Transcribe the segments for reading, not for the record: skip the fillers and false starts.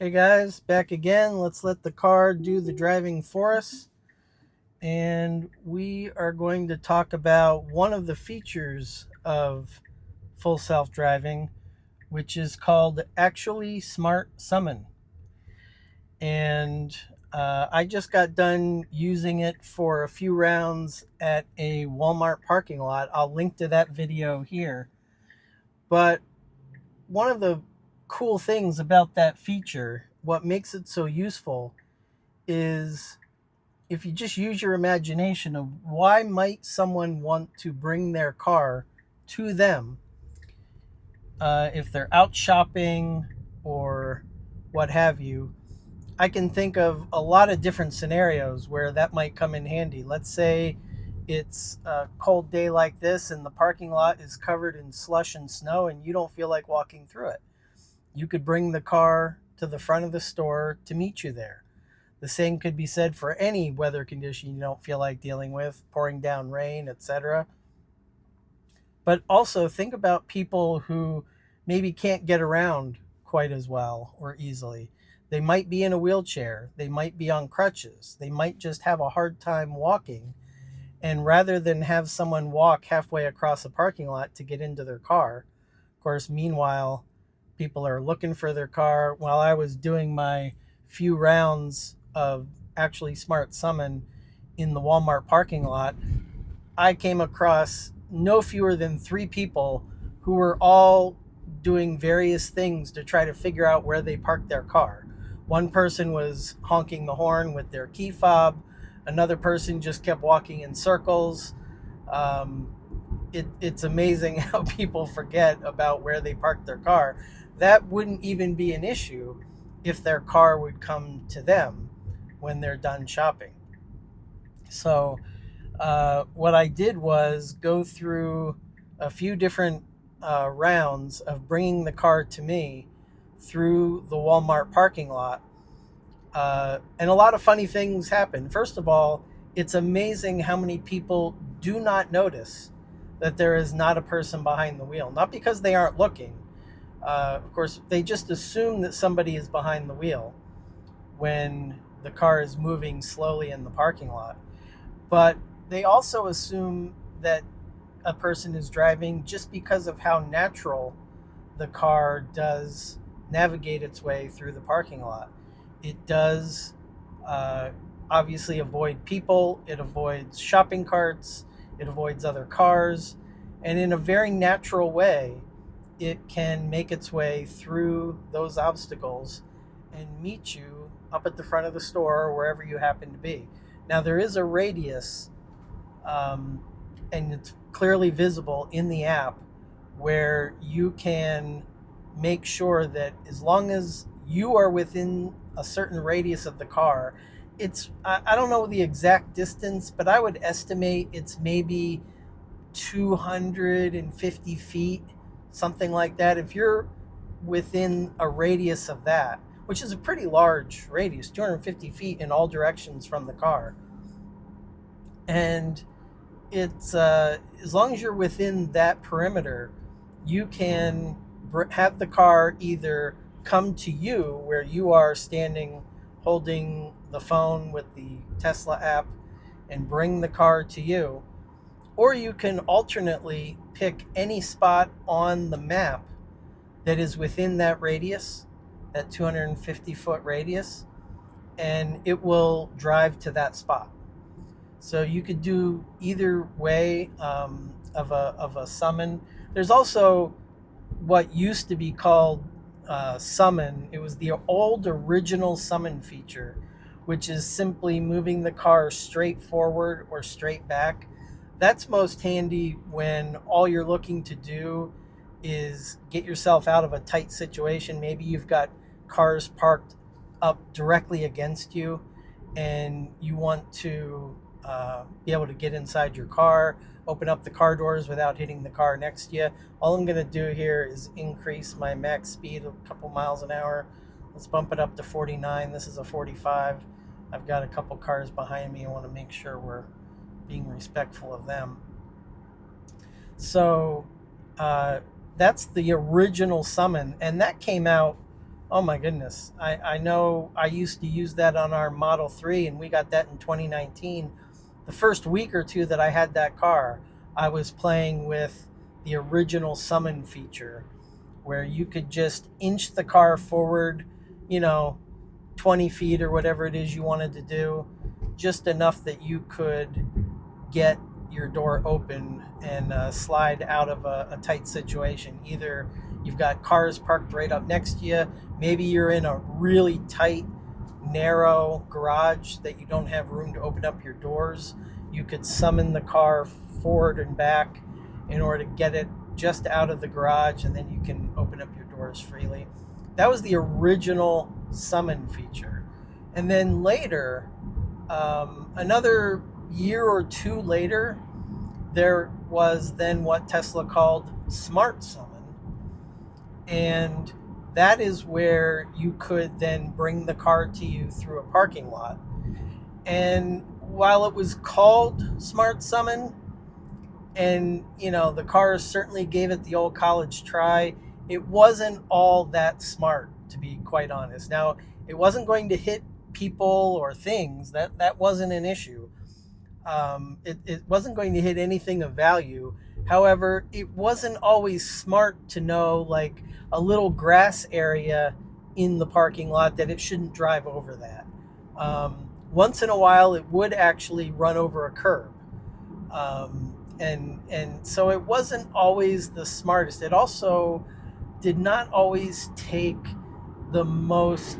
Hey guys, back again. Let's let the car do the driving for us. And we are going to talk about one of the features of full self driving, which is called Actually Smart Summon. And I just got done using it for a few rounds at a Walmart parking lot. I'll link to that video here. But one of the cool things about that feature, what makes it so useful, is if you just use your imagination of why might someone want to bring their car to them, if they're out shopping or what have you. I can think of a lot of different scenarios where that might come in handy. Let's say it's a cold day like this and the parking lot is covered in slush and snow and you don't feel like walking through it. You could bring the car to the front of the store to meet you there. The same could be said for any weather condition you don't feel like dealing with, pouring down rain, etc. But also think about people who maybe can't get around quite as well or easily. They might be in a wheelchair, they might be on crutches, they might just have a hard time walking. And rather than have someone walk halfway across a parking lot to get into their car, of course, meanwhile, people are looking for their car. While I was doing my few rounds of Actually Smart Summon in the Walmart parking lot, I came across no fewer than three people who were all doing various things to try to figure out where they parked their car. One person was honking the horn with their key fob. Another person just kept walking in circles. Um, it's amazing how people forget about where they parked their car. That wouldn't even be an issue if their car would come to them when they're done shopping. So, what I did was go through a few different rounds of bringing the car to me through the Walmart parking lot. And a lot of funny things happen. First of all, it's amazing how many people do not notice that there is not a person behind the wheel. Not because they aren't looking. Of course, they just assume that somebody is behind the wheel when the car is moving slowly in the parking lot. But they also assume that a person is driving just because of how natural the car does navigate its way through the parking lot. It does uh, obviously avoid people, it avoids shopping carts, it avoids other cars, and in a very natural way, it can make its way through those obstacles and meet you up at the front of the store or wherever you happen to be. Now, there is a radius, um, and it's clearly visible in the app where you can make sure that as long as you are within a certain radius of the car, I don't know the exact distance, but I would estimate it's maybe 250 feet, something like that. If you're within a radius of that, which is a pretty large radius, 250 feet in all directions from the car, and it's as long as you're within that perimeter, you can have the car either come to you where you are standing holding the phone with the Tesla app and bring the car to you, or you can alternately pick any spot on the map that is within that radius, that 250-foot radius, and it will drive to that spot. So you could do either way, of a summon. There's also what used to be called summon. It was the old original summon feature, which is simply moving the car straight forward or straight back. That's most handy when all you're looking to do is get yourself out of a tight situation. Maybe you've got cars parked up directly against you and you want to be able to get inside your car, open up the car doors without hitting the car next to you. All I'm going to do here is increase my max speed a couple miles an hour. Let's bump it up to 49. This is a 45. I've got a couple cars behind me. I want to make sure we're being respectful of them. So that's the original summon, and that came out Oh my goodness. I know I used to use that on our Model 3, and we got that in 2019. The first week or two that I had that car, I was playing with the original summon feature where you could just inch the car forward, you know, 20 feet or whatever it is you wanted to do, just enough that you could get your door open and slide out of a tight situation. Either you've got cars parked right up next to you, maybe you're in a really tight, narrow garage that you don't have room to open up your doors. You could summon the car forward and back in order to get it just out of the garage, and then you can open up your doors freely. That was the original summon feature. And then later, another year or two later, there was then what Tesla called Smart Summon. And that is where you could then bring the car to you through a parking lot. And while it was called Smart Summon, and the cars certainly gave it the old college try, it wasn't all that smart, to be quite honest. Now, it wasn't going to hit people or things. That wasn't an issue. It wasn't going to hit anything of value. However, it wasn't always smart to know, like, a little grass area in the parking lot, that it shouldn't drive over that. Once in a while, it would actually run over a curb. And so it wasn't always the smartest. It also did not always take the most,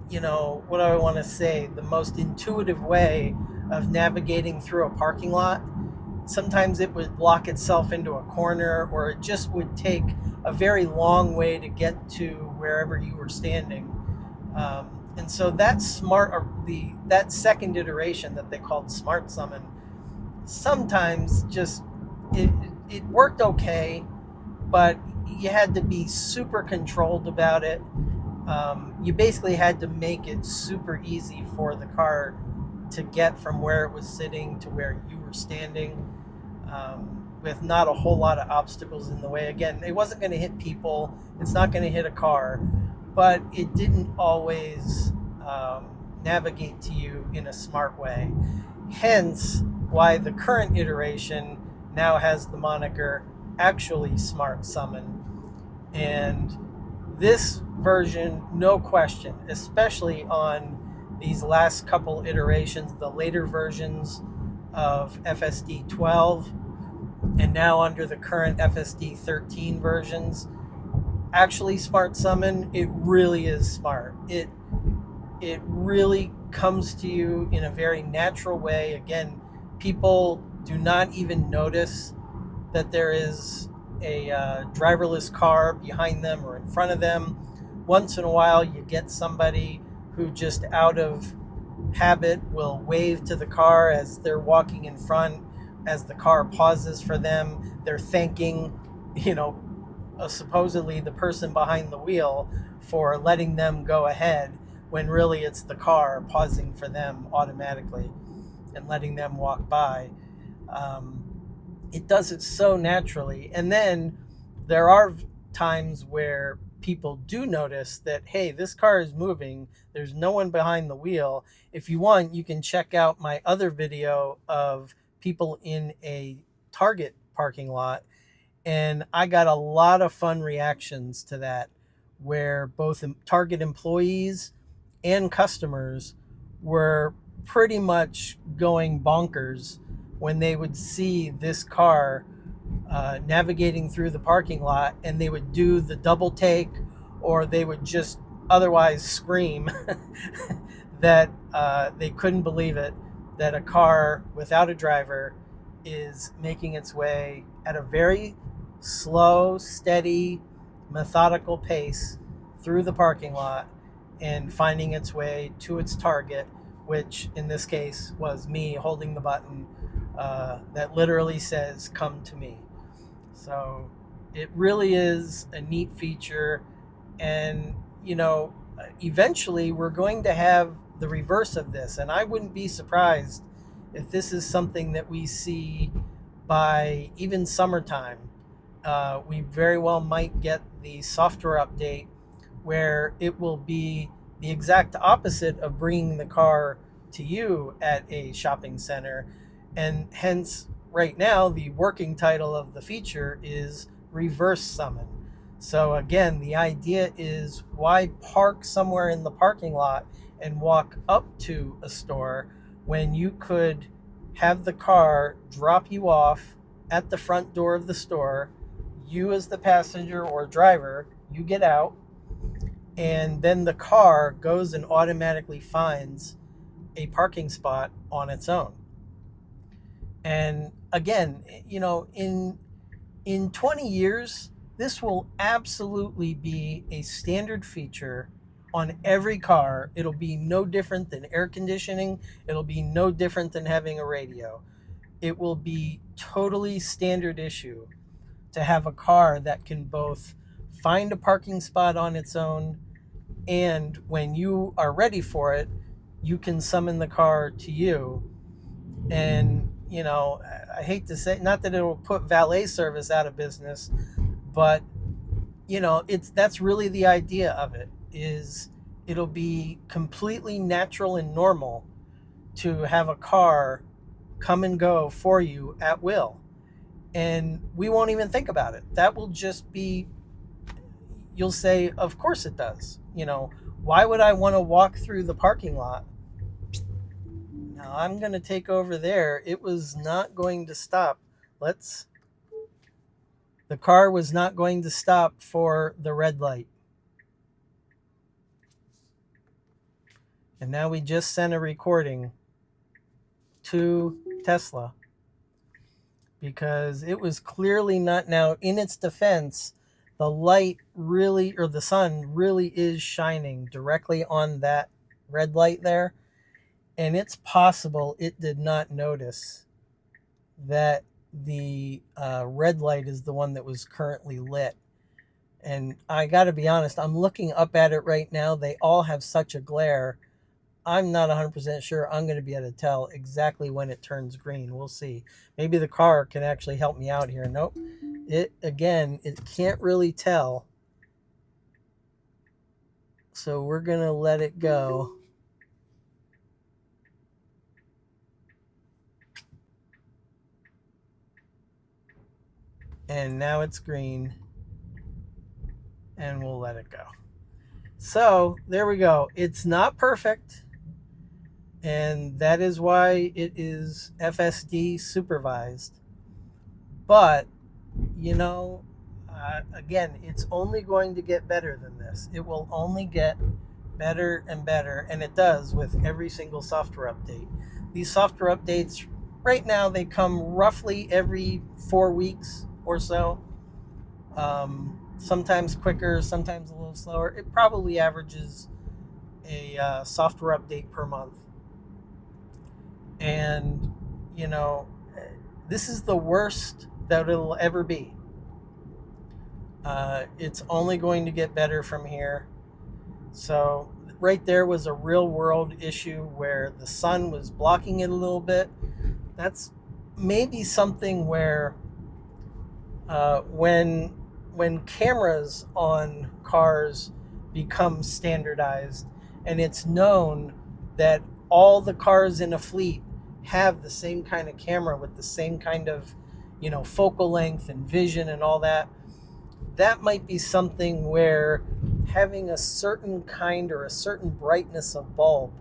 what do I want to say, the most intuitive way of navigating through a parking lot. Sometimes it would block itself into a corner, or it just would take a very long way to get to wherever you were standing. And so that that second iteration that they called Smart Summon, sometimes just it worked okay, but you had to be super controlled about it. You basically had to make it super easy for the car to get from where it was sitting to where you were standing, with not a whole lot of obstacles in the way. Again, it wasn't going to hit people. It's not going to hit a car, but it didn't always navigate to you in a smart way. Hence why the current iteration now has the moniker Actually Smart Summon. And this version, no question, especially on these last couple iterations, the later versions of FSD 12, and now under the current FSD 13 versions, Actually Smart Summon, it really is smart. It really comes to you in a very natural way. Again, people do not even notice that there is a driverless car behind them or in front of them. Once in a while, you get somebody who just out of habit will wave to the car as they're walking in front. As the car pauses for them, they're thanking, supposedly the person behind the wheel for letting them go ahead, when really it's the car pausing for them automatically and letting them walk by. It does it so naturally. And then there are times where people do notice that, hey, this car is moving. There's no one behind the wheel. If you want, you can check out my other video of people in a Target parking lot. And I got a lot of fun reactions to that, where both Target employees and customers were pretty much going bonkers when they would see this car navigating through the parking lot, and they would do the double take, or they would just otherwise scream that they couldn't believe it, that a car without a driver is making its way at a very slow, steady, methodical pace through the parking lot and finding its way to its target, which in this case was me holding the button that literally says, "Come to me." So it really is a neat feature. And, eventually we're going to have the reverse of this. And I wouldn't be surprised if this is something that we see by even summertime. We very well might get the software update where it will be the exact opposite of bringing the car to you at a shopping center. And hence, right now, the working title of the feature is reverse summon. So, again, the idea is, why park somewhere in the parking lot and walk up to a store when you could have the car drop you off at the front door of the store? You, as the passenger or driver, you get out, and then the car goes and automatically finds a parking spot on its own. And again, in 20 years, this will absolutely be a standard feature on every car. It'll be no different than air conditioning. It'll be no different than having a radio. It will be totally standard issue to have a car that can both find a parking spot on its own, and when you are ready for it, you can summon the car to you. And I hate to say, not that it'll put valet service out of business, but that's really the idea of it. Is it'll be completely natural and normal to have a car come and go for you at will, and we won't even think about it. That will just be, you'll say, of course it does. Why would I want to walk through the parking lot? Now I'm going to take over there. It was not going to stop. The car was not going to stop for the red light. And now we just sent a recording to Tesla because it was clearly not. Now, in its defense, the light really, or the sun really is shining directly on that red light there. And it's possible it did not notice that the red light is the one that was currently lit. And I got to be honest, I'm looking up at it right now. They all have such a glare. I'm not 100% sure I'm going to be able to tell exactly when it turns green. We'll see. Maybe the car can actually help me out here. Nope. It can't really tell. So we're going to let it go. And now it's green. And we'll let it go. So there we go. It's not perfect. And that is why it is FSD supervised. But, again, it's only going to get better than this. It will only get better and better. And it does with every single software update. These software updates, right now, they come roughly every 4 weeks or so. Sometimes quicker, sometimes a little slower. It probably averages a software update per month. And, this is the worst that it'll ever be. It's only going to get better from here. So right there was a real world issue where the sun was blocking it a little bit. That's maybe something where when cameras on cars become standardized, and it's known that all the cars in a fleet have the same kind of camera with the same kind of focal length and vision and all that, that might be something where having a certain kind or a certain brightness of bulb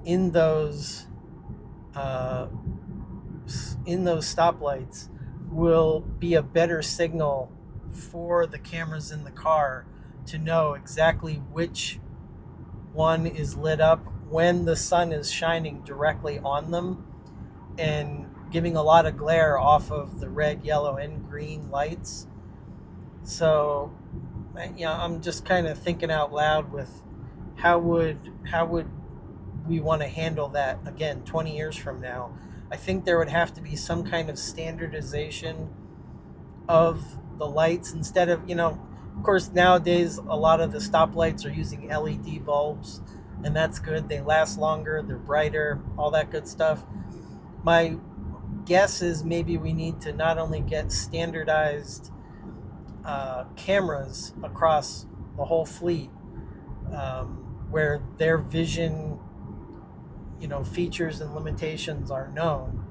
in those stoplights will be a better signal for the cameras in the car to know exactly which one is lit up when the sun is shining directly on them and giving a lot of glare off of the red, yellow, and green lights. So, I'm just kind of thinking out loud with how would we want to handle that again 20 years from now. I think there would have to be some kind of standardization of the lights instead of, of course, nowadays a lot of the stoplights are using LED bulbs, and that's good. They last longer, they're brighter, all that good stuff. My guess is maybe we need to not only get standardized cameras across the whole fleet, where their vision, features and limitations are known.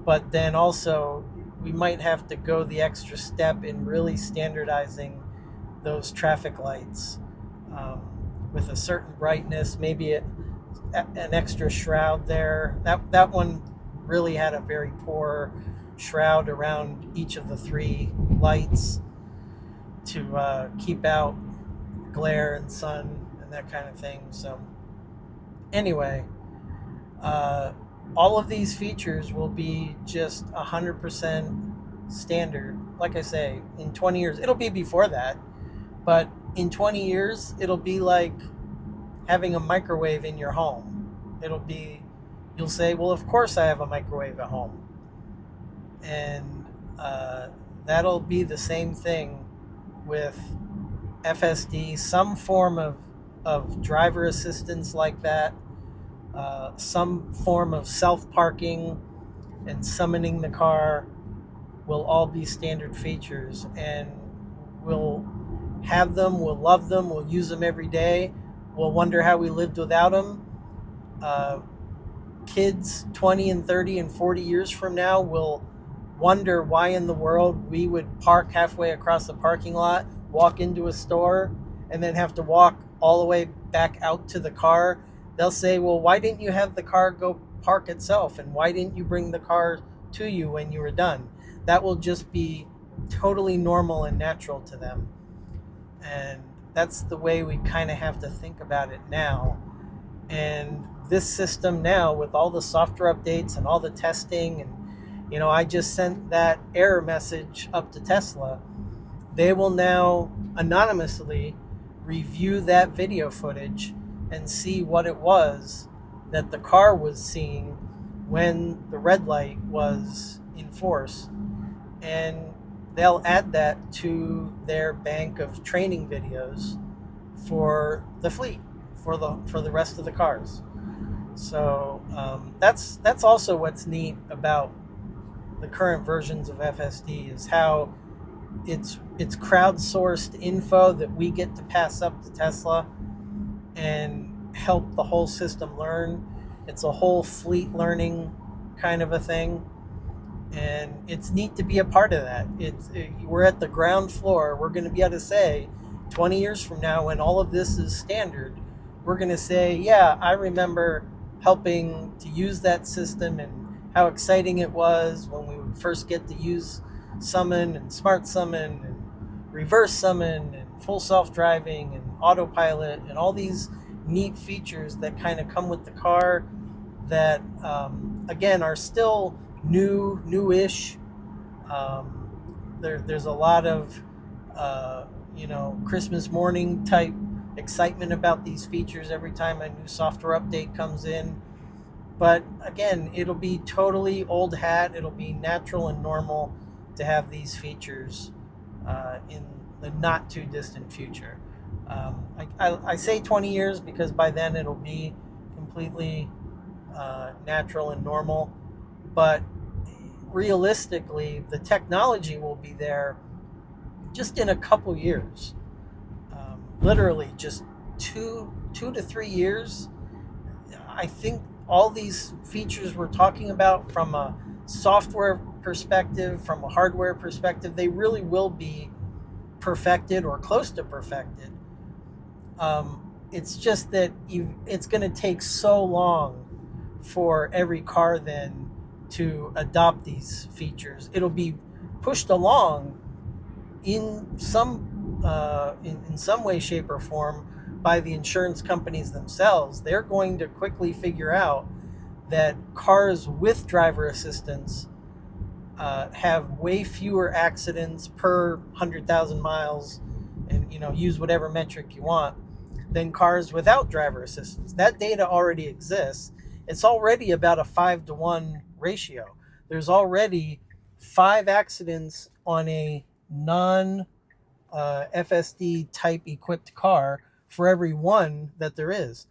But then also, we might have to go the extra step in really standardizing those traffic lights, with a certain brightness, maybe an extra shroud there. That one really had a very poor shroud around each of the three lights to keep out glare and sun and that kind of thing. So anyway, all of these features will be just 100% standard. Like I say, in 20 years, it'll be before that, but in 20 years, it'll be like having a microwave in your home. You'll say, well, of course I have a microwave at home. And that'll be the same thing with FSD, some form of driver assistance like that, some form of self-parking and summoning the car will all be standard features, and we'll have them, we'll love them, we'll use them every day, we'll wonder how we lived without them. Kids 20 and 30 and 40 years from now will wonder why in the world we would park halfway across the parking lot, walk into a store, and then have to walk all the way back out to the car. They'll say, well, why didn't you have the car go park itself? And why didn't you bring the car to you when you were done? That will just be totally normal and natural to them. And that's the way we kind of have to think about it now. And this system now, with all the software updates and all the testing, and I just sent that error message up to Tesla. They will now anonymously review that video footage and see what it was that the car was seeing when the red light was in force. And they'll add that to their bank of training videos for the fleet, for the rest of the cars. So that's also what's neat about the current versions of FSD, is how it's crowdsourced info that we get to pass up to Tesla and help the whole system learn. It's a whole fleet learning kind of a thing, and it's neat to be a part of that. We're at the ground floor. We're going to be able to say 20 years from now, when all of this is standard, we're going to say, yeah, I remember helping to use that system and how exciting it was when we would first get to use summon and smart summon and reverse summon and full self-driving and autopilot and all these neat features that kind of come with the car that, again, are still newish. There's a lot of, Christmas morning type excitement about these features every time a new software update comes in. But again, it'll be totally old hat. It'll be natural and normal to have these features in the not too distant future. I say 20 years because by then it'll be completely natural and normal. But realistically, the technology will be there just in a couple years. Literally just two to 3 years. I think all these features we're talking about, from a software perspective, from a hardware perspective, they really will be perfected or close to perfected. It's just that it's going to take so long for every car then to adopt these features. It'll be pushed along in some way, shape, or form by the insurance companies themselves. They're going to quickly figure out that cars with driver assistance have way fewer accidents per 100,000 miles, and use whatever metric you want, than cars without driver assistance. That data already exists. It's already about a 5-to-1 ratio. There's already 5 accidents on a non FSD type equipped car for every one that there is.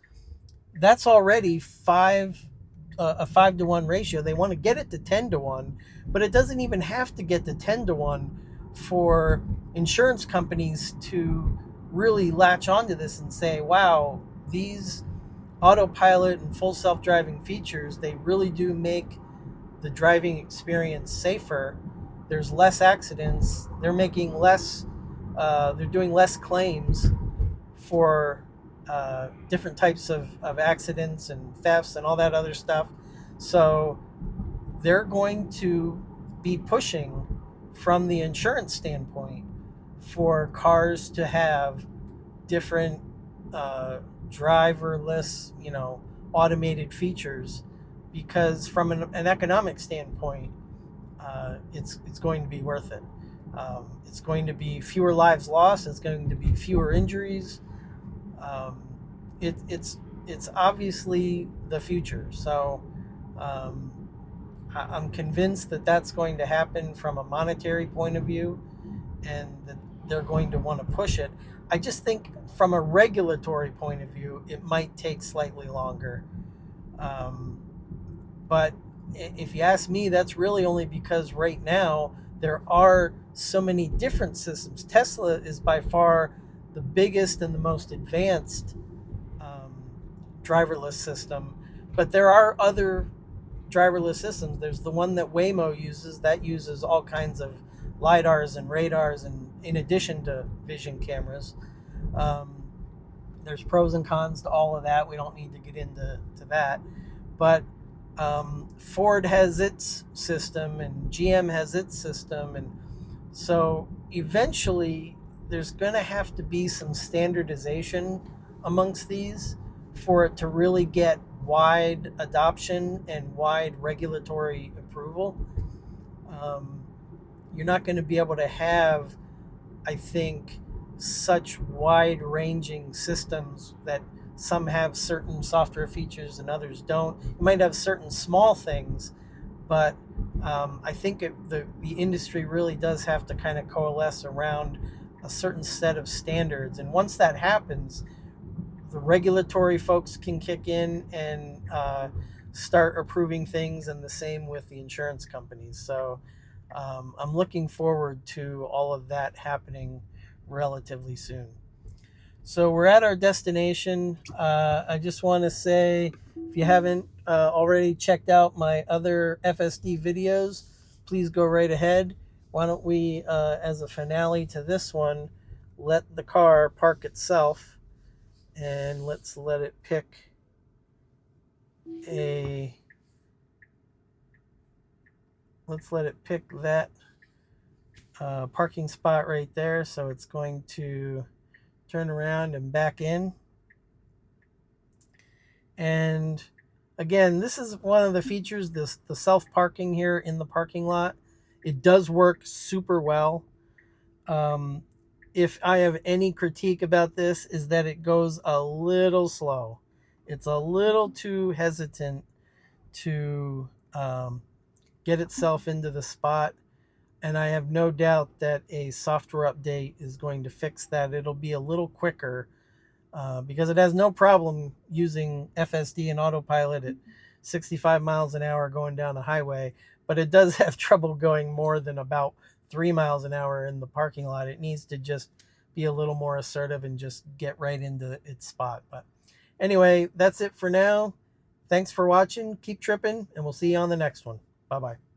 That's already a 5-to-1 ratio. They want to get it to 10-to-1, but it doesn't even have to get to 10-to-1 for insurance companies to really latch onto this and say, wow, these autopilot and full self-driving features, they really do make the driving experience safer. There's less accidents. They're making less. They're doing less claims for different types of accidents and thefts and all that other stuff. So they're going to be pushing from the insurance standpoint for cars to have different driverless, automated features, because from an economic standpoint, it's going to be worth it. It's going to be fewer lives lost. It's going to be fewer injuries. Um, it's obviously the future. So um, I'm convinced that that's going to happen from a monetary point of view, and that they're going to want to push it. I just think from a regulatory point of view, it might take slightly longer. Um, but if you ask me, that's really only because right now there are so many different systems. Tesla is by far the biggest and the most advanced um, driverless system, but there are other driverless systems. There's the one that Waymo uses that uses all kinds of lidars and radars, and in addition to vision cameras. Um, there's pros and cons to all of that. We don't need to get into that, but Ford has its system and GM has its system, and so eventually there's going to have to be some standardization amongst these for it to really get wide adoption and wide regulatory approval. Um, you're not going to be able to have, I think, such wide ranging systems that some have certain software features and others don't. You might have certain small things, but I think the industry really does have to kind of coalesce around a certain set of standards. And once that happens, the regulatory folks can kick in and start approving things, and the same with the insurance companies. So I'm looking forward to all of that happening relatively soon. So we're at our destination. I just want to say, if you haven't already checked out my other FSD videos, please go right ahead. Why don't we, as a finale to this one, let the car park itself, and let's let it pick a that parking spot right there. So it's going to turn around and back in. And again, this is one of the features, the self-parking here in the parking lot. It does work super well. If I have any critique about this, is that it goes a little slow. It's a little too hesitant to get itself into the spot. And I have no doubt that a software update is going to fix that. It'll be a little quicker because it has no problem using FSD and autopilot at 65 miles an hour going down a highway, but it does have trouble going more than about 3 miles an hour in the parking lot. It needs to just be a little more assertive and just get right into its spot. But anyway, that's it for now. Thanks for watching. Keep tripping, and we'll see you on the next one. Bye-bye.